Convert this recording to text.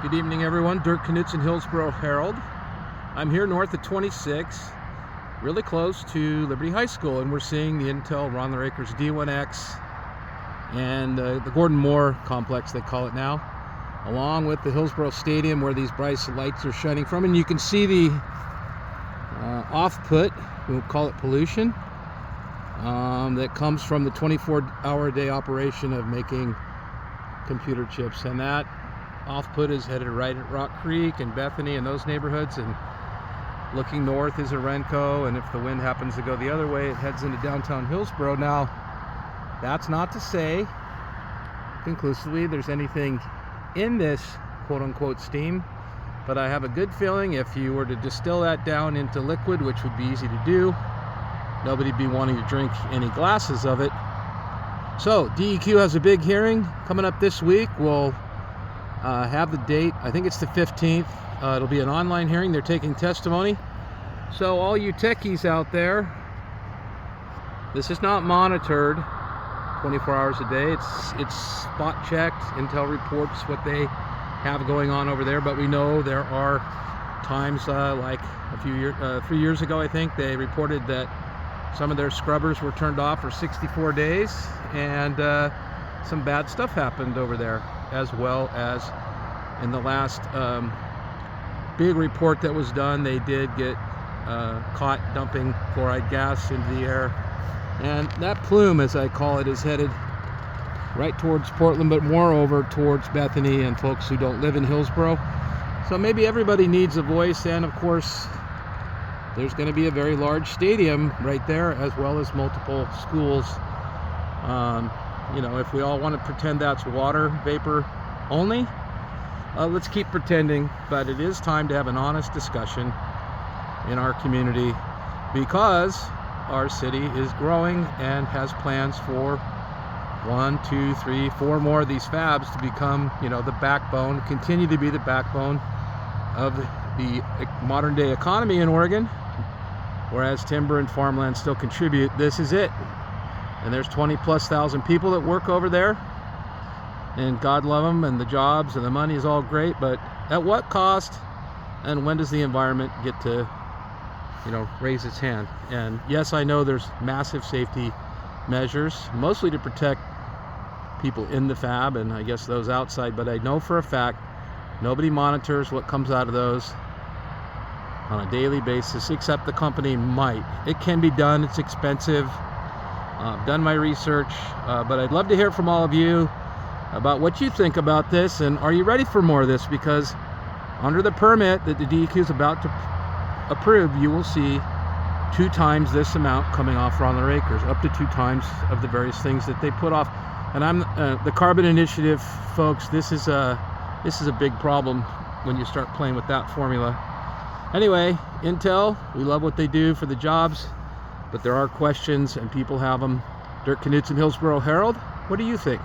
Good evening, everyone. Dirk Knudsen, Hillsboro Herald. I'm here north of 26, really close to Liberty High School, and we're seeing the Intel Ronler Acres D1X and the Gordon Moore complex, they call it now, along with the Hillsboro Stadium where these bright lights are shining from. And you can see the off-put, we'll call it pollution, that comes from the 24-hour-a-day operation of making computer chips. And that off-put is headed right at Rock Creek and Bethany and those neighborhoods, and looking north is Arenco, and if the wind happens to go the other way, it heads into downtown Hillsboro. Now, that's not to say conclusively there's anything in this quote-unquote steam, but I have a good feeling if you were to distill that down into liquid, which would be easy to do, nobody'd be wanting to drink any glasses of it. So DEQ has a big hearing coming up this week. We'll have the date, I think it's the 15th. It'll be an online hearing. They're taking testimony. So all you techies out there, this is not monitored 24 hours a day. It's spot checked. Intel reports what they have going on over there, but we know there are times like a few years, 3 years ago, I think, they reported that some of their scrubbers were turned off for 64 days, and some bad stuff happened over there, as well as in the last big report that was done, they did get caught dumping fluoride gas into the air. And that plume, as I call it, is headed right towards Portland, but moreover towards Bethany and folks who don't live in Hillsboro. So maybe everybody needs a voice, and of course there's going to be a very large stadium right there, as well as multiple schools. You know, if we all want to pretend that's water vapor only, let's keep pretending, but it is time to have an honest discussion in our community, because our city is growing and has plans for 1, 2, 3, 4 more of these fabs to become, you know, the backbone, continue to be the backbone of the modern day economy in Oregon. Whereas timber and farmland still contribute, this is it. And there's 20,000+ people that work over there, and God love them, and the jobs and the money is all great, but at what cost? And when does the environment get to, you know, raise its hand? And yes, I know there's massive safety measures, mostly to protect people in the fab and I guess those outside, but I know for a fact nobody monitors what comes out of those on a daily basis, except the company might. It can be done, it's expensive. I've done my research, but I'd love to hear from all of you about what you think about this, and are you ready for more of this? Because under the permit that the DEQ is about to approve, you will see 2 times this amount coming off Ronler Acres, up to 2 times of the various things that they put off. And I'm the Carbon Initiative folks, this is a big problem when you start playing with that formula. Anyway, Intel, we love what they do for the jobs, but there are questions and people have them. Dirk Knudsen, Hillsboro Herald, what do you think?